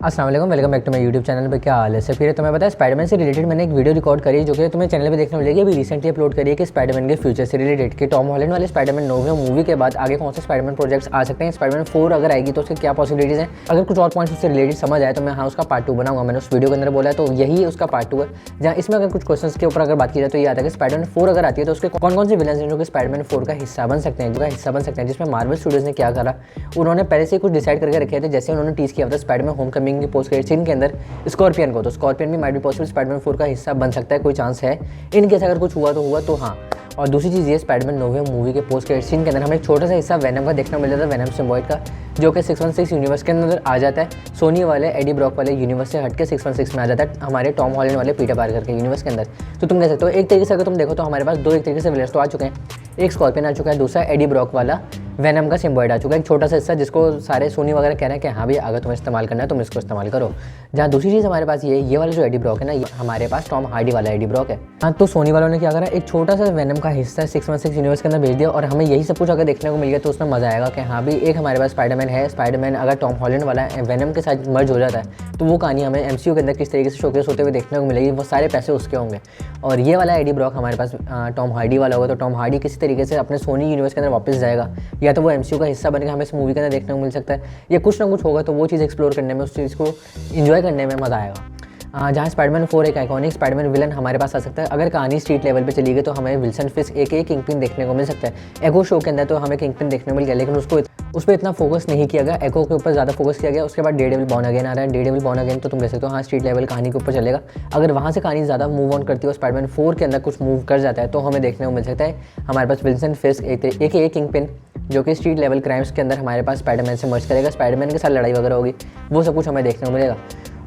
अस्सलाम वालेकुम, welcome back to my YouTube channel पे। क्या हाल है? फिर तुम्हें पता है स्पाइडरमैन से रिलेटेड मैंने एक वीडियो रिकॉर्ड करी जो कि तुम्हें चैनल पे देखने मिलेगी। अभी रिसेंटली अपलोड करी है कि स्पाइडरमैन के फ्यूचर से रिलेटेड कि टॉम हॉलैंड वाले स्पाइडरमैन नो वे मूवी के बाद आगे कौन से स्पाइडरमैन प्रोजेक्ट्स आ सकते हैं। स्पाइडरमैन 4 अगर आएगी तो उसके क्या पॉसिबिलिटीज़ हैं। अगर कुछ और पॉइंट्स उससे रिलेटेड समझ आए तो मैं उसका पार्ट 2 बनाऊंगा। मैंने उस वीडियो के अंदर बोला है, तो यही उसका पार्ट 2 है, जहाँ इसमें अगर कुछ क्वेश्चन के ऊपर अगर बात की जाए तो ये आता है कि स्पाइडरमैन 4 अगर आती है तो उसके कौन कौन से विलन्स हैं जो कि स्पाइडरमैन 4 का हिस्सा बन सकते हैं, जिसमें मार्वल स्टूडियोज ने क्या करा। उन्होंने पहले से कुछ डिसाइड करके रखे थे, जैसे उन्होंने टीज किया था स्पाइडरमैन होमकमिंग की पोस्ट क्रेडिट सीन के अंदर स्कॉर्पियन को, तो स्कॉर्पियन भी माइट बी पॉसिबल स्पाइडरमैन 4 का हिस्सा बन सकता है, कोई चांस है। इन केस अगर कुछ हुआ तो हाँ। और दूसरी चीज़ ये, स्पाइडरमैन नो वे मूवी के पोस्ट क्रेडिट सीन के अंदर हमें एक छोटा सा हिस्सा वेनम का देखने मिल जाता है, वेनम सिम्बायोट का, जो कि 616 यूनिवर्स के अंदर आ जाता है। सोनी वाले एडी ब्रॉक वाले यूनिवर्स से हट के 616 में आ जाता है, हमारे टॉम हॉलैंड वाले पीटर पार्कर के यूनिवर्स के अंदर। तो तुम कह सकते हो एक तरीके से, अगर तुम देखो तो हमारे पास दो एक तरीके से विलन्स तो आ चुके हैं। एक स्कॉर्पियन आ चुका है, दूसरा एडी ब्रॉक वाला वेनम का सिम्बायोट आ चुका है, एक छोटा सा हिस्सा जिसको सारे सोनी वगैरह कह रहे हैं कि हाँ भी अगर तुम्हें इस्तेमाल करना है तुम इसको इस्तेमाल करो। जहाँ दूसरी चीज़ हमारे पास ये वाला जो एडी ब्रॉक है ना, ये हमारे पास टॉम हार्डी वाला एडी ब्रॉक है। हाँ, तो सोनी वालों ने क्या करा, एक छोटा सा वेनम का हिस्सा 616 यूनिवर्स के अंदर भेज दिया और हमें यही सब कुछ अगर देखने को मिल गया तो उसमें मज़ा आएगा कि हाँ भी एक हमारे पास स्पाइडरमैन है। स्पाइडरमैन अगर टॉम हॉलैंड वाला वेनम के साथ मर्ज हो जाता है तो वो कहानी हमें MCU के अंदर किस तरीके से शोकेस होते हुए देखने को मिलेगी, वो सारे पैसे उसके होंगे। और ये वाला एडी ब्रॉक हमारे पास टॉम हार्डी वाला होगा, तो टॉम हार्डी किसी तरीके से अपने सोनी यूनिवर्स के अंदर वापस जाएगा, या तो वो MCU का हिस्सा बनकर हमें इस मूवी के अंदर देखने को मिल सकता है, या कुछ ना कुछ होगा। तो वो चीज़ एक्सप्लोर करने में, उस चीज़ को इन्जॉय करने में मज़ा आएगा। जहाँ स्पाइडरमैन 4 एक आइकॉनिक स्पाइडरमैन विलन हमारे पास आ सकता है। अगर कहानी स्ट्रीट लेवल पे चली गई तो हमें विल्सन फिस्क एक किंगपिन देखने को मिल सकता है। एको शो के अंदर तो हमें किंगपिन देखने को मिल गया, लेकिन उस पर इतना फोकस नहीं किया गया, एको के ऊपर ज़्यादा फोकस किया गया। उसके बाद डेडेविल बॉर्न अगेन आ रहा है। डेडेविल बॉर्न अगेन तो तुम कह सकते हो हाँ स्ट्रीट लेवल कहानी के ऊपर चलेगा। अगर वहाँ से कहानी ज़्यादा मूव ऑन करती है और स्पाइडरमैन 4 के अंदर कुछ मूव कर जाता है तो हमें देखने को मिल सकता है हमारे पास विल्सन फिस्क एक किंगपिन, जो कि स्ट्रीट लेवल क्राइम्स के अंदर हमारे पास स्पाइडरमैन से मर्ज करेगा, स्पाइडरमैन के साथ लड़ाई वगैरह होगी, वो सब कुछ हमें देखने को मिलेगा।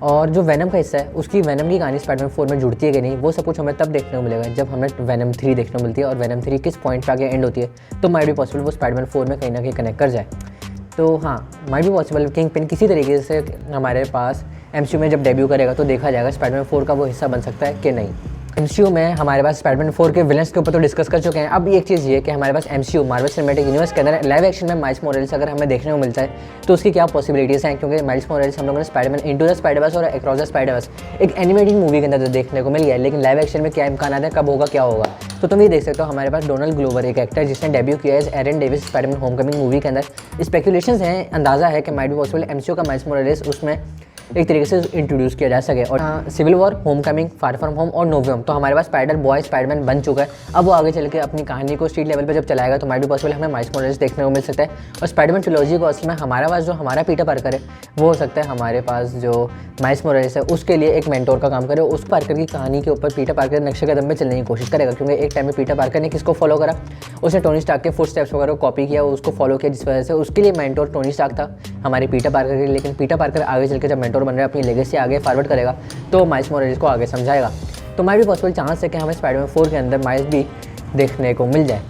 और जो वेनम का हिस्सा है उसकी वेनम की कहानी स्पाइडरमैन 4 में जुड़ती है कि नहीं, वो सब कुछ हमें तब देखने को मिलेगा जब हमें वेनम 3 देखने को मिलती है। और वेनम 3 किस पॉइंट पे आगे एंड होती है तो माइट बी पॉसिबल वो स्पाइडरमैन 4 में कहीं ना कहीं कनेक्ट कर जाए। तो हाँ, माइट बी पॉसिबल किंगपिन किसी तरीके से हमारे पास MCU में जब डेब्यू करेगा तो देखा जाएगा स्पाइडरमैन 4 का वो हिस्सा बन सकता है कि नहीं। MCU में हमारे पास स्पाइडरमैन 4 के विलन्स के ऊपर तो डिस्कस कर चुके हैं। अब एक चीज़ ये कि हमारे पास MCU मार्वल सिनेमैटिक यूनिवर्स के अंदर लाइव एक्शन में माइल्स मोरेल्स अगर हमें देखने को मिलता है तो उसकी क्या पॉसिबिलिटीज़ हैं, क्योंकि माइल्स मोरेल्स हम लोगों ने स्पाइडरमैन इनटू द स्पाइडरवर्स और अक्रॉस द स्पाइडरवर्स एक एनिमेटेड मूवी के अंदर देखने को मिल गया है, लेकिन लाइव एक्शन में क्या इम्कान है, कब होगा, क्या होगा। तो तुम ये देख सकते हो हमारे पास डोनाल्ड ग्लोवर एक एक्टर जिसने डेब्यू किया है Aaron Davis Spider-Man Homecoming movie के अंदर। स्पेकुलेशंस हैं, अंदाज़ा है कि माइट बी पॉसिबल MCU का माइल्स मोरेल्स उसमें एक तरीके से इंट्रोड्यूस किया जा सके। और Civil War, Homecoming, Far From Home और नो वे होम तो हमारे पास स्पाइडर बॉय स्पाइडरमैन बन चुका है। अब वो आगे चल के अपनी कहानी को स्ट्रीट लेवल पे जब चलाएगा तो माइट बी पॉसिबल हमें माइल्स मोरेल्स देखने को मिल सकता है। और स्पाइडरमैन ट्रिलॉजी को असल में हमारे पास जो हमारा पीटर पार्कर है वो हो सकता है हमारे पास जो माइल्स मोरेल्स है उसके लिए एक मेंटोर का काम करे, उस पार्कर की कहानी के ऊपर पीटर पार्कर नक्शे कदम में चलने की कोशिश करेगा। क्योंकि एक टाइम में पीटर पार्कर ने किसको फॉलो करा, उसने टोनी स्टार्क के फुट स्टेप्स वगैरह कॉपी किया, उसको फॉलो किया, जिस वजह से उसके लिए मेंटोर टोनी स्टार्क था हमारे पीटर पार्कर के लिए। लेकिन पीटर पार्कर आगे चल के जब मेंटोर बन रहा है अपनी लेगेसी आगे फॉरवर्ड करेगा तो माइल्स मोरेल्स को आगे समझाएगा। तो माइट भी पॉसिबल चांस है कि हमें स्पाइडरमैन 4 के अंदर माइल्स भी देखने को मिल जाए।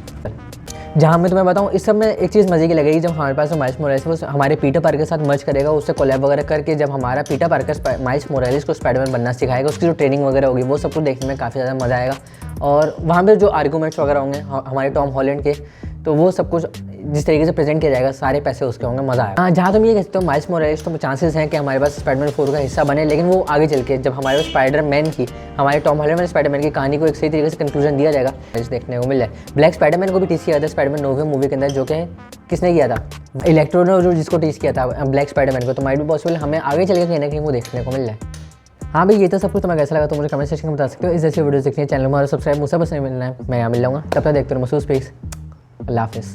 जहाँ मैं तुम्हें बताऊँ इस सब में एक चीज़ मजे की लगेगी, जब हमारे पास माइल्स मोरेल्स वो हमारे पीटर पार्कर के साथ मर्ज करेगा, उससे कोलैब वगैरह करके जब हमारा पीटर पार्कर माइल्स मोरेल्स को स्पाइडरमैन बनना सिखाएगा, उसकी जो ट्रेनिंग वगैरह होगी वो सब कुछ देखने में काफ़ी ज़्यादा मज़ा आएगा। और वहाँ पे जो आर्गूमेंट्स वगैरह होंगे हमारे टॉम हॉलैंड के, तो वो सब कुछ जिस तरीके से प्रेजेंट किया जाएगा सारे पैसे उसके होंगे, मज़ा आएगा। जहाँ तुम ये कहते हो माइल्स मोरेल्स तो चांसेस हैं कि हमारे पास स्पाइडरमैन 4 का हिस्सा बने, लेकिन वो आगे चल के जब हमारे पास स्पाइडरमैन की हमारे टॉम हॉलैंड वाले स्पाइडरमैन की कहानी को एक सही तरीके से कंक्लूजन दिया जाएगा देखने को मिल जाए। ब्लैक स्पाइडरमैन को भी टीच किया था स्पाइडरमैन नो वे मूवी के अंदर, जो कि किसने किया था, इलेक्ट्रो ने जो जिसको टीच किया था ब्लैक स्पाइडरमैन को। तो माइट भी पॉसिबल हमें आगे चल के कहीं ना कहीं वो देखने को मिल जाए। हाँ भाई, ये तो सब कुछ तुम्हें कैसा लगा तो मुझे कमेंट सेक्शन में बता सकते हो। इस जैसे वीडियो देखनी है चैनल में और सब्सक्राइब मुझसे बस नहीं मिलना है, मैं यहाँ मिल जाऊँगा। तब तक देखते रहो महसूस पेस। अल्लाह हाफिज़।